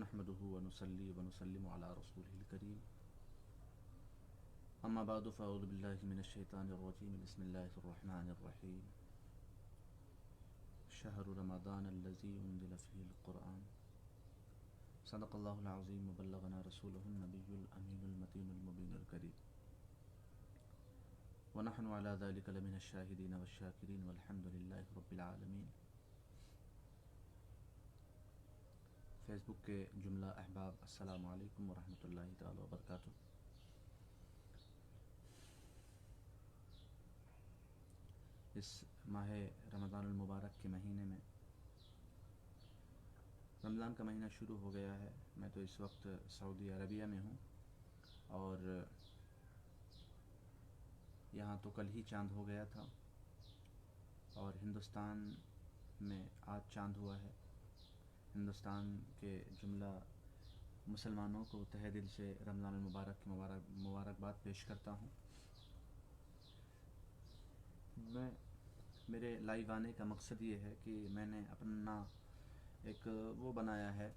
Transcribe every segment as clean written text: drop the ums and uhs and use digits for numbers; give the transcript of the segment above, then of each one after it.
نحمده ونصلي ونسلم على رسوله الكريم أما بعد فأعوذ بالله من الشيطان الرجيم بسم الله الرحمن الرحيم شهر رمضان الذي أنزل فيه القرآن صدق الله العظيم وبلغنا رسوله النبي الأمين المتين المبين الكريم ونحن على ذلك لمن الشاهدين والشاكرين والحمد لله رب العالمين۔ فیس بک کے جملہ احباب السلام علیکم ورحمۃ اللہ تعالی وبرکاتہ۔ اس ماہ رمضان المبارک کے مہینے میں رمضان کا مہینہ شروع ہو گیا ہے۔ میں تو اس وقت سعودی عربیہ میں ہوں اور یہاں تو کل ہی چاند ہو گیا تھا اور ہندوستان میں آج چاند ہوا ہے۔ ہندوستان کے جملہ مسلمانوں کو تہہ دل سے رمضان المبارک کی مبارکباد پیش کرتا ہوں۔ میرے لائیو آنے کا مقصد یہ ہے کہ میں نے اپنا ایک وہ بنایا ہے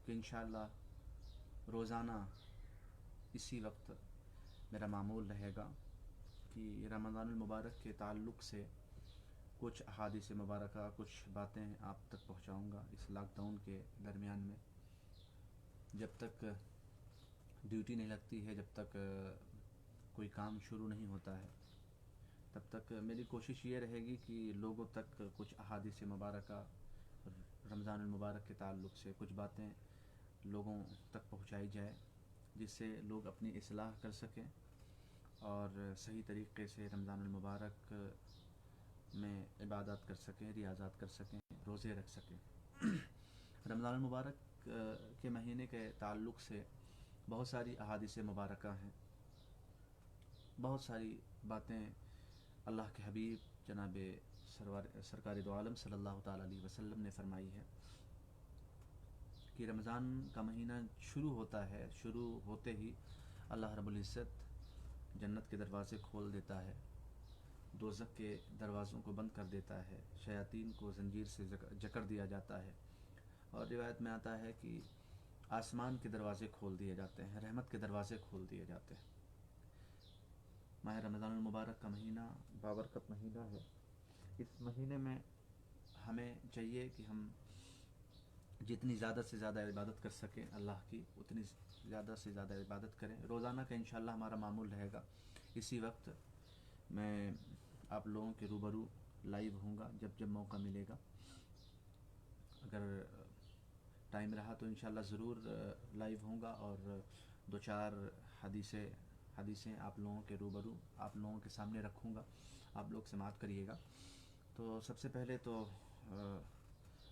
کہ انشاءاللہ روزانہ اسی وقت میرا معمول رہے گا کہ رمضان المبارک کے تعلق سے کچھ احادیث مبارکہ، کچھ باتیں آپ تک پہنچاؤں گا۔ اس لاک ڈاؤن کے درمیان میں جب تک ڈیوٹی نہیں لگتی ہے، جب تک کوئی کام شروع نہیں ہوتا ہے، تب تک میری کوشش یہ رہے گی کہ لوگوں تک کچھ احادیث مبارکہ رمضان المبارک کے تعلق سے کچھ باتیں لوگوں تک پہنچائی جائے، جس سے لوگ اپنی اصلاح کر سکیں اور صحیح طریقے سے رمضان المبارک میں عبادات کر سکیں، ریاضات کر سکیں، روزے رکھ سکیں۔ رمضان المبارک کے مہینے کے تعلق سے بہت ساری احادیث مبارکہ ہیں، بہت ساری باتیں اللہ کے حبیب جناب سرکار دو عالم صلی اللہ تعالیٰ علیہ وسلم نے فرمائی ہے کہ رمضان کا مہینہ شروع ہوتا ہے، شروع ہوتے ہی اللہ رب العزت جنت کے دروازے کھول دیتا ہے، دوزخ کے دروازوں کو بند کر دیتا ہے، شیاطین کو زنجیر سے جکڑ دیا جاتا ہے، اور روایت میں آتا ہے کہ آسمان کے دروازے کھول دیے جاتے ہیں، رحمت کے دروازے کھول دیے جاتے ہیں۔ ماہ رمضان المبارک کا مہینہ بابرکت مہینہ ہے۔ اس مہینے میں ہمیں چاہیے کہ ہم جتنی زیادہ سے زیادہ عبادت کر سکیں اللہ کی، اتنی زیادہ سے زیادہ عبادت کریں۔ روزانہ کا انشاءاللہ ہمارا معمول رہے گا اسی وقت میں آپ لوگوں کے روبرو لائیو ہوں گا جب جب موقع ملے گا۔ اگر ٹائم رہا تو انشاءاللہ ضرور لائیو ہوں گا اور دو چار حدیثیں آپ لوگوں کے روبرو، آپ لوگوں کے سامنے رکھوں گا، آپ لوگ سماعت کریے گا۔ تو سب سے پہلے تو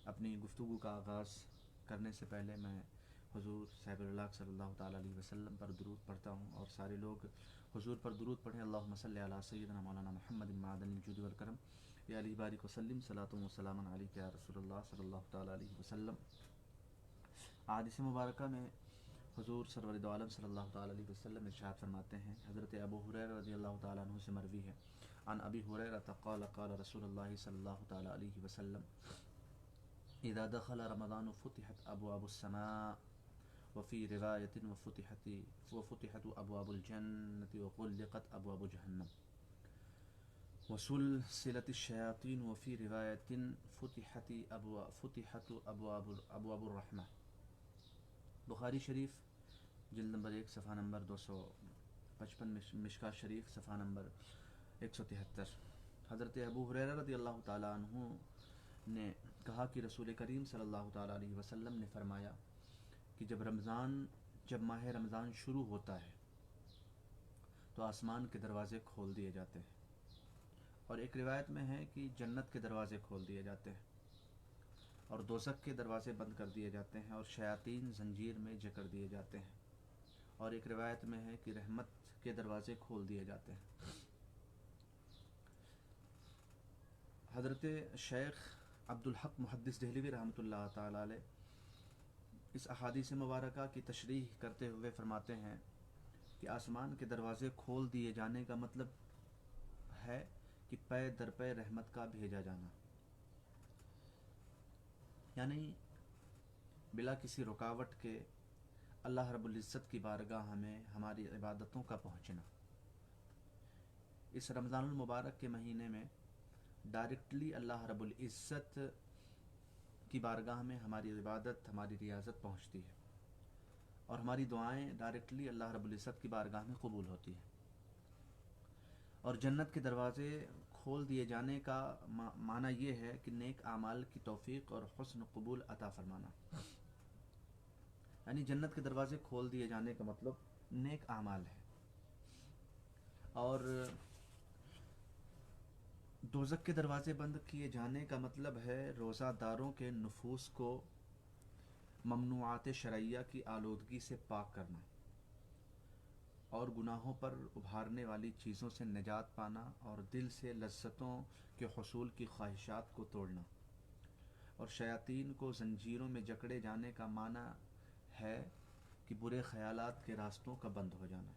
اپنی گفتگو کا آغاز کرنے سے پہلے میں حضور صاحب اللہ صلی اللہ تعالیٰ علیہ وسلم پر درود پڑھتا ہوں، اور سارے لوگ حضور پر درود پڑھیں۔ اللہم صلی علی سیدنا مولانا محمد معدن الجود والکرم یا علی بارک وسلم صلاۃ و سلام علیک یا رسول اللہ صلی اللہ تعالیٰ علیہ وسلم۔ احادیث مبارکہ میں حضور سرور دو عالم صلی اللہ تعالیٰ علیہ وسلم ارشاد فرماتے ہیں، حضرت ابو ہریرہ رضی اللہ تعالیٰ عنہ سے مروی ہے، عن ابی ہریرہ قال قال رسول اللہ صلی اللہ تعالیٰ علیہ وسلم اذا دخل رمضان فتحت ابواب السماء وفي رواية وفتحت ابواب الجنة وغلقت ابواب جہنم وسلسلت الشياطين وفي رواية فتحت ابواب الرحمة۔ بخاری شریف جلد نمبر 1 صفحہ نمبر 255، مشکاۃ شریف صفحہ نمبر 173۔ حضرت ابو ہریرہ رضی اللہ تعالیٰ عنہ نے کہا کہ رسول کریم صلی اللہ تعالیٰ علیہ وسلم نے فرمایا کہ جب ماہ رمضان شروع ہوتا ہے تو آسمان کے دروازے کھول دیے جاتے ہیں، اور ایک روایت میں ہے کہ جنت کے دروازے کھول دیے جاتے ہیں اور دوزخ کے دروازے بند کر دیے جاتے ہیں، اور شیاطین زنجیر میں جکڑ دیے جاتے ہیں، اور ایک روایت میں ہے کہ رحمت کے دروازے کھول دیے جاتے ہیں۔ حضرت شیخ عبدالحق محدث دہلوی رحمۃ اللہ تعالیٰ علیہ اس احادیث مبارکہ کی تشریح کرتے ہوئے فرماتے ہیں کہ آسمان کے دروازے کھول دیے جانے کا مطلب ہے کہ پے در پے رحمت کا بھیجا جانا، یعنی بلا کسی رکاوٹ کے اللہ رب العزت کی بارگاہ میں ہماری عبادتوں کا پہنچنا. اس رمضان المبارک کے مہینے میں ڈائریکٹلی اللہ رب العزت کی بارگاہ میں ہماری عبادت، ہماری ریاضت پہنچتی ہے، اور ہماری دعائیں ڈائریکٹلی اللہ رب العزت کی بارگاہ میں قبول ہوتی ہیں. اور جنت کے دروازے کھول دیے جانے کا معنی یہ ہے کہ نیک اعمال کی توفیق اور حسن قبول عطا فرمانا. یعنی جنت کے دروازے کھول دیے جانے کا مطلب نیک اعمال ہے. اور دوزخ کے دروازے بند کیے جانے کا مطلب ہے روزہ داروں کے نفوس کو ممنوعات شرعیہ کی آلودگی سے پاک کرنا، اور گناہوں پر ابھارنے والی چیزوں سے نجات پانا، اور دل سے لذتوں کے حصول کی خواہشات کو توڑنا. اور شیاطین کو زنجیروں میں جکڑے جانے کا معنی ہے کہ برے خیالات کے راستوں کا بند ہو جانا.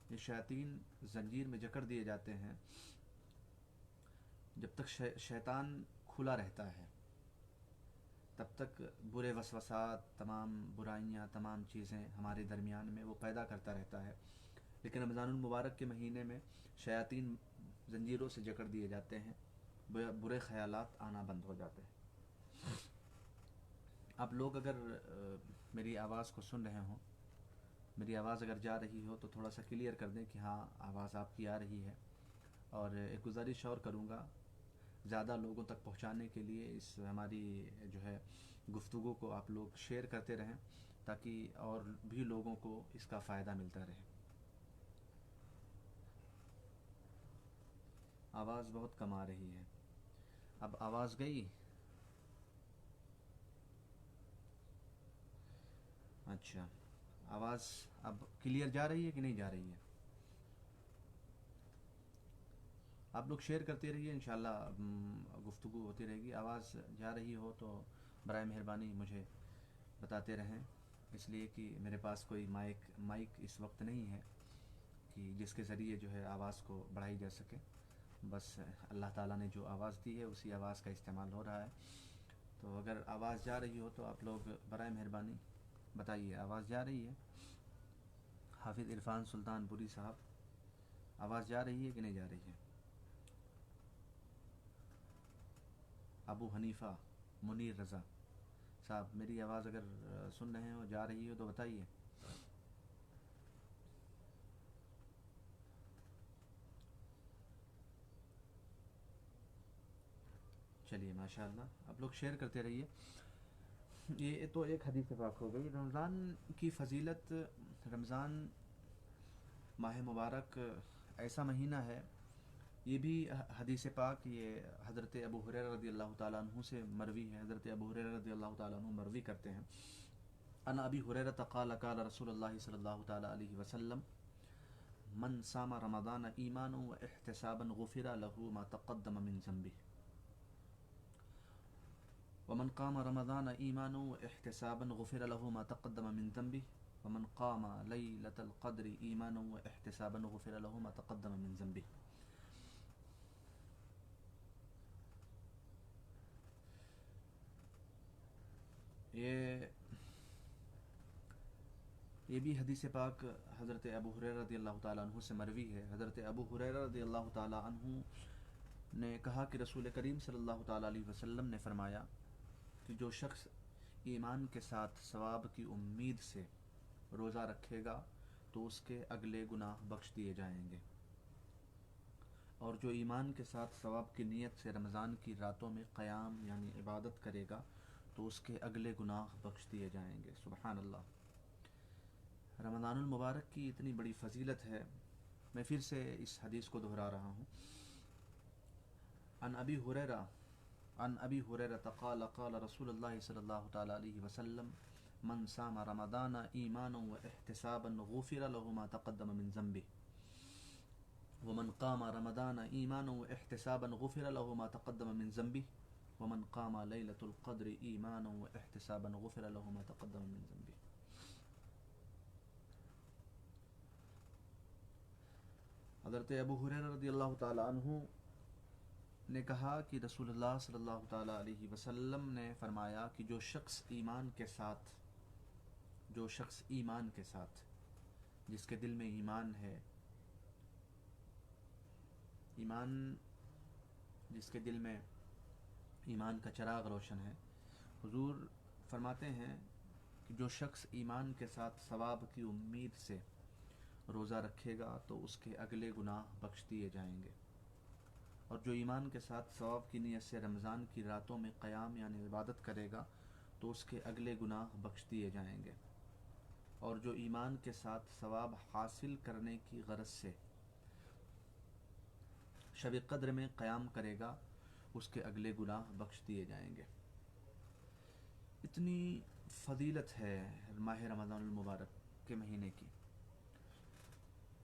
یہ شیاطین زنجیر میں جکڑ دیے جاتے ہیں. جب تک شیطان کھلا رہتا ہے تب تک برے وسوسات، تمام برائیاں، تمام چیزیں ہمارے درمیان میں وہ پیدا کرتا رہتا ہے. لیکن رمضان المبارک کے مہینے میں شیاطین زنجیروں سے جکڑ دیے جاتے ہیں، برے خیالات آنا بند ہو جاتے ہیں. آپ لوگ اگر میری آواز کو سن رہے ہوں، میری آواز اگر جا رہی ہو تو تھوڑا سا کلیئر کر دیں کہ ہاں آواز آپ کی آ رہی ہے. اور ایک گزارش اور کروں گا زیادہ لوگوں تک پہنچانے کے لیے، اس ہماری جو ہے گفتگو کو آپ لوگ شیئر کرتے رہیں تاکہ اور بھی لوگوں کو اس کا فائدہ ملتا رہے. آواز بہت کم آ رہی ہے. اب آواز گئی؟ اچھا، آواز اب کلیئر جا رہی ہے کہ نہیں جا رہی ہے؟ آپ لوگ شیئر کرتے رہیے، انشاءاللہ گفتگو ہوتی رہے گی. آواز جا رہی ہو تو برائے مہربانی مجھے بتاتے رہیں، اس لیے کہ میرے پاس کوئی مائک اس وقت نہیں ہے کہ جس کے ذریعے جو ہے آواز کو بڑھائی جا سکے. بس اللہ تعالیٰ نے جو آواز دی ہے اسی آواز کا استعمال ہو رہا ہے. تو اگر آواز جا رہی ہو تو آپ لوگ برائے مہربانی بتائیے آواز جا رہی ہے. حافظ عرفان سلطان پوری صاحب، آواز جا رہی ہے کہ نہیں جا رہی ہے؟ ابو حنیفہ منیر رضا صاحب، میری آواز اگر سن رہے ہو، جا رہی ہو تو بتائیے. چلیے ماشاءاللہ، آپ لوگ شیئر کرتے رہیے. یہ تو ایک حدیث پاک ہو گئی. رمضان کی فضیلت. رمضان ماہ مبارک ایسا مہینہ ہے، یہ بھی حدیث پاک یہ حضرت ابو ہریرہ رضی اللہ تعالیٰ عنہ سے مروی ہے. حضرت ابو ہریرہ رضی اللہ تعالیٰ عنہ مروی کرتے ہیں، ان ابی ہریرہ قال قال رسول اللہ صلی اللہ تعالیٰ علیہ وسلم من صام رمضان ایمانا و احتسابا غفر له ما تقدم من ذنبه ومن قام رمضان ایمانا و احتسابا غفر له ما تقدم من ذنبه ومن قام لیلۃ القدر ایمانا و احتسابا غفر له ما تقدم من ذنبه. یہ بھی حدیث پاک حضرت ابو ہریرہ رضی اللہ تعالیٰ عنہ سے مروی ہے. حضرت ابو ہریرہ رضی اللہ تعالیٰ عنہ نے کہا کہ رسول کریم صلی اللہ تعالیٰ علیہ وسلم نے فرمایا کہ جو شخص ایمان کے ساتھ ثواب کی امید سے روزہ رکھے گا تو اس کے اگلے گناہ بخش دیے جائیں گے، اور جو ایمان کے ساتھ ثواب کی نیت سے رمضان کی راتوں میں قیام یعنی عبادت کرے گا تو اس کے اگلے گناہ بخش دیے جائیں گے. سبحان اللہ. رمضان المبارک کی اتنی بڑی فضیلت ہے. میں پھر سے اس حدیث کو دہرا رہا ہوں. عن ابی ہریرہ قال قال رسول اللہ صلی اللہ تعالیٰ علیہ وسلم من صام رمضان ایمانا و احتسابا غفر له ما تقدم من ذنبه ومن قام رمضان ایمانا و احتسابا غفر له ما تقدم من ذنبه ومن قام لیلۃ القدر ایمانا و احتسابا غفر له ما تقدم من ذنبه. حضرت ابو ہریرہ رضی اللہ تعالیٰ عنہ نے کہا کہ رسول اللہ صلی اللہ تعالیٰ علیہ وسلم نے فرمایا کہ جو شخص ایمان کے ساتھ جس کے دل میں ایمان ہے، جس کے دل میں ایمان کا چراغ روشن ہے، حضور فرماتے ہیں کہ جو شخص ایمان کے ساتھ ثواب کی امید سے روزہ رکھے گا تو اس کے اگلے گناہ بخش دیے جائیں گے، اور جو ایمان کے ساتھ ثواب کی نیت سے رمضان کی راتوں میں قیام یعنی عبادت کرے گا تو اس کے اگلے گناہ بخش دیے جائیں گے، اور جو ایمان کے ساتھ ثواب حاصل کرنے کی غرض سے شب قدر میں قیام کرے گا اس کے اگلے گناہ بخش دیے جائیں گے۔ اتنی فضیلت ہے ماہ رمضان المبارک کے مہینے کی۔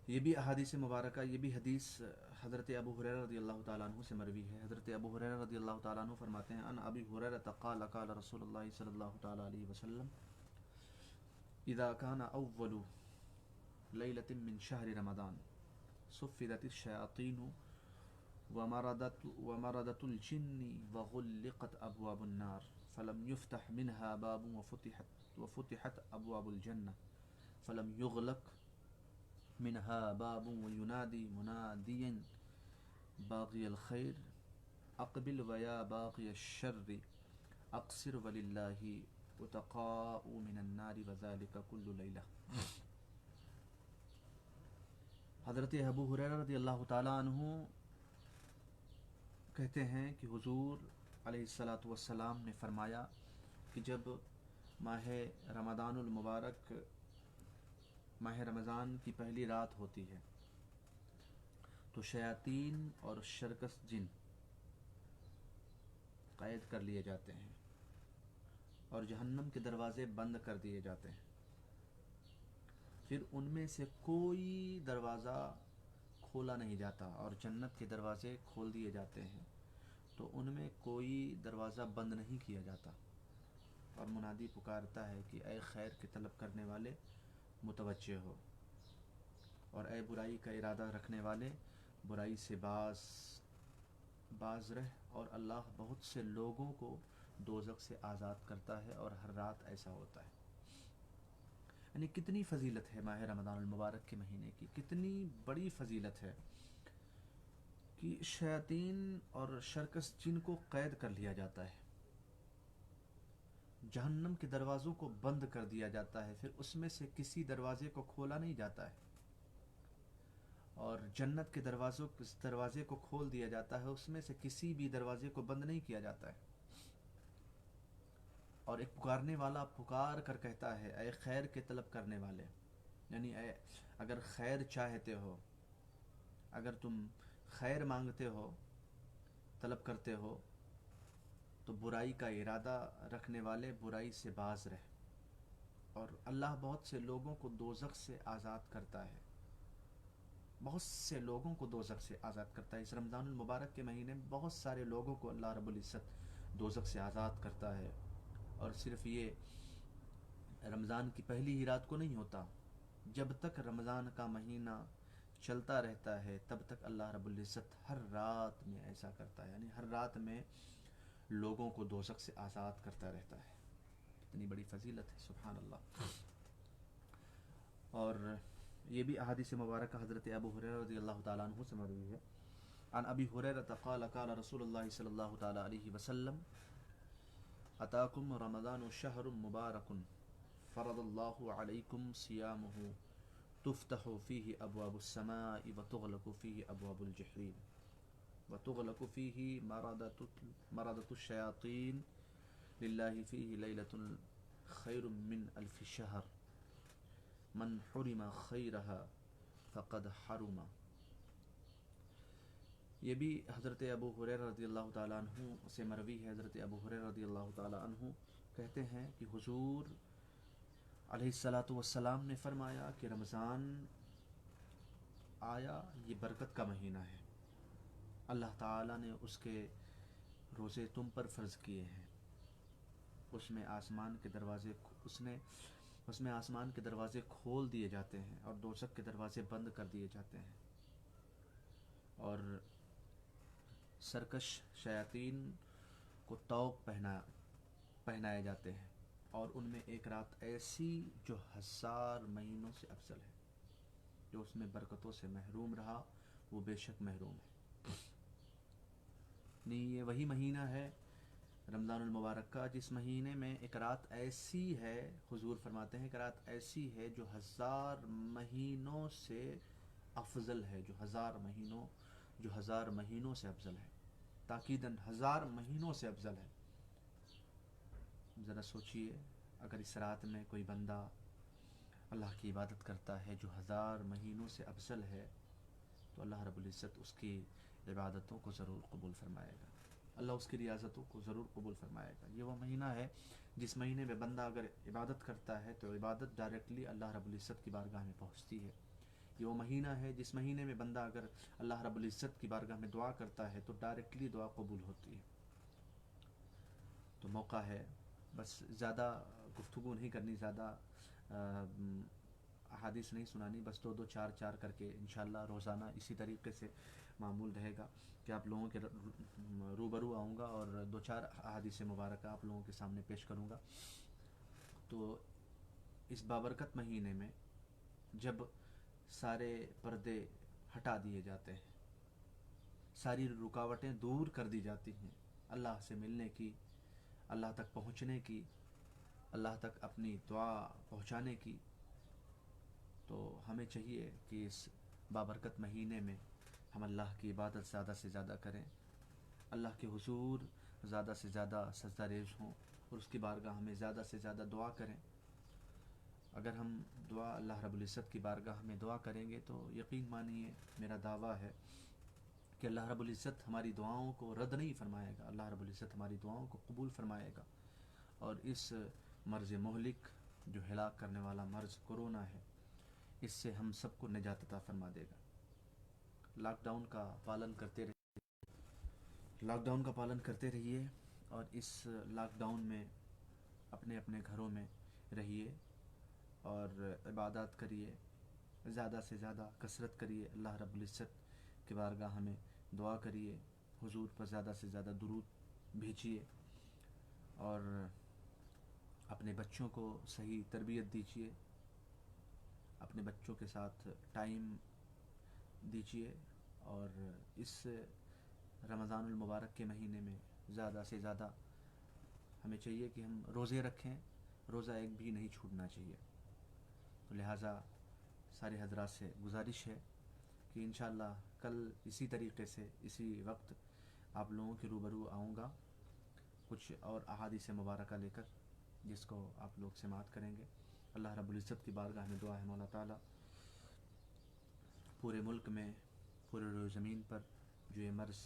یہ بھی احادیث مبارکہ، یہ بھی حدیث حضرت ابو ہریرہ رضی اللہ تعالیٰ عنہ سے مروی ہے۔ حضرت ابو ہریرہ رضی اللہ تعالیٰ عنہ فرماتے ہیں ان ابی ہریرہ قال قال رسول اللہ صلی اللہ تعالیٰ علیہ وسلم اذا كان اول لیلۃ من شہر رمضان صفدت الشیاطین ومردت الجن وغلقت ابواب النار فلم يفتح منها باب وفتحت ابواب الجنة فلم يغلق منها باب وينادي مناديا باغي الخير اقبل ويا باغي الشر اقصر ولله اتقاء من النار وذلك كل ليلة۔ حضرت ابو ہریرہ رضی اللہ تعالیٰ عنہ کہتے ہیں کہ حضور علیہ الصلاۃ والسلام نے فرمایا کہ جب ماہ رمضان المبارک، ماہ رمضان کی پہلی رات ہوتی ہے تو شیاطین اور شرکس جن قید کر لیے جاتے ہیں اور جہنم کے دروازے بند کر دیے جاتے ہیں، پھر ان میں سے کوئی دروازہ کھولا نہیں جاتا اور جنت کے دروازے کھول دیے جاتے ہیں تو ان میں کوئی دروازہ بند نہیں کیا جاتا، اور منادی پکارتا ہے کہ اے خیر کے طلب کرنے والے متوجہ ہو، اور اے برائی کا ارادہ رکھنے والے برائی سے باز رہ، اور اللہ بہت سے لوگوں کو دوزخ سے آزاد کرتا ہے، اور ہر رات ایسا ہوتا ہے۔ یعنی کتنی فضیلت ہے ماہ رمضان المبارک کے مہینے کی، کتنی بڑی فضیلت ہے کہ شیاطین اور شرکس جن کو قید کر لیا جاتا ہے، جہنم کے دروازوں کو بند کر دیا جاتا ہے، پھر اس میں سے کسی دروازے کو کھولا نہیں جاتا ہے، اور جنت کے دروازے کو کھول دیا جاتا ہے، اس میں سے کسی بھی دروازے کو بند نہیں کیا جاتا ہے، اور ایک پکارنے والا پکار کر کہتا ہے اے خیر کے طلب کرنے والے، یعنی اگر خیر چاہتے ہو، اگر تم خیر مانگتے ہو، طلب کرتے ہو، تو برائی کا ارادہ رکھنے والے برائی سے باز رہ، اور اللہ بہت سے لوگوں کو دوزخ سے آزاد کرتا ہے، بہت سے لوگوں کو دوزخ سے آزاد کرتا ہے۔ اس رمضان المبارک کے مہینے میں بہت سارے لوگوں کو اللہ رب العزت دوزخ سے آزاد کرتا ہے، اور صرف یہ رمضان کی پہلی ہی رات کو نہیں ہوتا، جب تک رمضان کا مہینہ چلتا رہتا ہے تب تک اللہ رب العزت ہر رات میں ایسا کرتا ہے، یعنی ہر رات میں لوگوں کو دوزخ سے آزاد کرتا رہتا ہے۔ اتنی بڑی فضیلت ہے، سبحان اللہ۔ اور یہ بھی احادیث مبارکہ حضرت ابو ہریرہ رضی اللہ تعالیٰ عنہ سے مروی ہے عن ابی ہریرہ قال قال رسول اللہ صلی اللہ تعالیٰ علیہ وسلم اتاکم رمضان شہر مبارک فرض اللہ علیکم صیامہ تفتح فیہ ابواب السماء وتغلق فیہ ابواب الجحیم وتغلق فیہ مردۃ الشیاطین للہ فیہ لیلۃ خیر من الف شہر من حرم خیرہا فقد حرم۔ یہ بھی حضرت ابو ہریرہ رضی اللہ تعالیٰ عنہ سے مروی ہے۔ حضرت ابو ہریرہ رضی اللہ تعالیٰ عنہ کہتے ہیں کہ حضور علیہ الصلاۃ والسلام نے فرمایا کہ رمضان آیا، یہ برکت کا مہینہ ہے، اللہ تعالیٰ نے اس کے روزے تم پر فرض کیے ہیں، اس میں آسمان کے دروازے کھول دیے جاتے ہیں اور دوزخ کے دروازے بند کر دیے جاتے ہیں، اور سرکش شیاطین کو توق پہنائے جاتے ہیں، اور ان میں ایک رات ایسی جو 1000 مہینوں سے افضل ہے۔ جو اس میں برکتوں سے محروم رہا وہ بے شک محروم ہے۔ نہیں، یہ وہی مہینہ ہے رمضان المبارک کا جس مہینے میں ایک رات ایسی ہے، حضور فرماتے ہیں کہ رات ایسی ہے جو 1000 مہینوں سے افضل ہے، جو 1000 مہینوں سے افضل ہے، تاکیداً 1000 مہینوں سے افضل ہے۔ ذرا سوچئے، اگر اس رات میں کوئی بندہ اللہ کی عبادت کرتا ہے جو 1000 مہینوں سے افضل ہے، تو اللہ رب العزت اس کی عبادتوں کو ضرور قبول فرمائے گا، اللہ اس کی ریاضتوں کو ضرور قبول فرمائے گا۔ یہ وہ مہینہ ہے جس مہینے میں بندہ اگر عبادت کرتا ہے تو عبادت ڈائریکٹلی اللہ رب العزت کی بارگاہ میں پہنچتی ہے۔ یہ وہ مہینہ ہے جس مہینے میں بندہ اگر اللہ رب العزت کی بارگاہ میں دعا کرتا ہے تو ڈائریکٹلی دعا قبول ہوتی ہے۔ تو موقع ہے، بس زیادہ گفتگو نہیں کرنی، زیادہ احادیث نہیں سنانی، بس دو چار کر کے انشاءاللہ روزانہ اسی طریقے سے معمول رہے گا کہ آپ لوگوں کے روبرو آؤں گا اور 2-4 احادیث مبارکہ آپ لوگوں کے سامنے پیش کروں گا۔ تو اس بابرکت مہینے میں جب سارے پردے ہٹا دیے جاتے ہیں، ساری رکاوٹیں دور کر دی جاتی ہیں اللہ سے ملنے کی، اللہ تک پہنچنے کی، اللہ تک اپنی دعا پہنچانے کی، تو ہمیں چاہیے کہ اس بابرکت مہینے میں ہم اللہ کی عبادت زیادہ سے زیادہ کریں، اللہ کے حضور زیادہ سے زیادہ سجدہ ریز ہوں، اور اس کی بارگاہ میں زیادہ سے زیادہ دعا کریں۔ اگر ہم دعا اللہ رب العزت کی بارگاہ میں دعا کریں گے تو یقین مانیے، میرا دعویٰ ہے کہ اللہ رب العزت ہماری دعاؤں کو رد نہیں فرمائے گا، اللہ رب العزت ہماری دعاؤں کو قبول فرمائے گا، اور اس مرض مہلک جو ہلاک کرنے والا مرض کرونا ہے، اس سے ہم سب کو نجات عطا فرما دے گا۔ لاک ڈاؤن کا پالن کرتے رہیے، اور اس لاک ڈاؤن میں اپنے اپنے گھروں میں رہیے اور عبادات کریے، زیادہ سے زیادہ کثرت کریے، اللہ رب العزت کی بارگاہ میں دعا کریے، حضور پر زیادہ سے زیادہ درود بھیجیے، اور اپنے بچوں کو صحیح تربیت دیجیے، اپنے بچوں کے ساتھ ٹائم دیجیے، اور اس رمضان المبارک کے مہینے میں زیادہ سے زیادہ ہمیں چاہیے کہ ہم روزے رکھیں، روزہ ایک بھی نہیں چھوٹنا چاہیے۔ تو لہٰذا سارے حضرات سے گزارش ہے کہ انشاءاللہ کل اسی طریقے سے اسی وقت آپ لوگوں کے روبرو آؤں گا کچھ اور احادیث مبارکہ لے کر، جس کو آپ لوگ سماعت کریں گے۔ اللہ رب العزت کی بارگاہ میں دعا ہے مولا تعالیٰ پورے ملک میں، پورے روئے زمین پر جو یہ مرض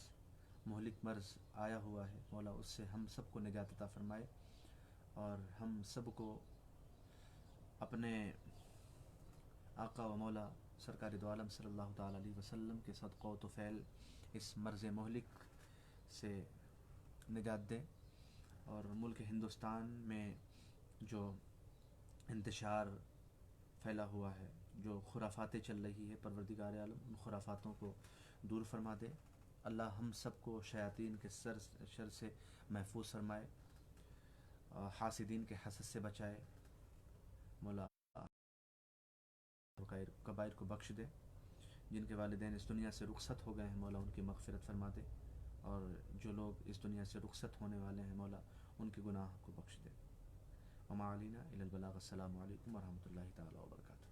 مہلک مرض آیا ہوا ہے، مولا اس سے ہم سب کو نجات عطا فرمائے، اور ہم سب کو اپنے آقا و مولا سرکار دو عالم صلی اللہ تعالیٰ علیہ وسلم کے صدقہ و طفیل اس مرض مہلک سے نجات دے، اور ملک ہندوستان میں جو انتشار پھیلا ہوا ہے، جو خرافاتیں چل رہی ہے، پروردگار عالم ان خرافاتوں کو دور فرما دے۔ اللہ ہم سب کو شیاطین کے شر سے محفوظ فرمائے، حاسدین کے حسد سے بچائے، مولا کبائر کو بخش دے، جن کے والدین اس دنیا سے رخصت ہو گئے ہیں مولا ان کی مغفرت فرما دے، اور جو لوگ اس دنیا سے رخصت ہونے والے ہیں مولا ان کے گناہ کو بخش دے۔ وما علینا الا البلاغ۔ السلام علیکم ورحمۃ اللہ تعالیٰ وبرکاتہ۔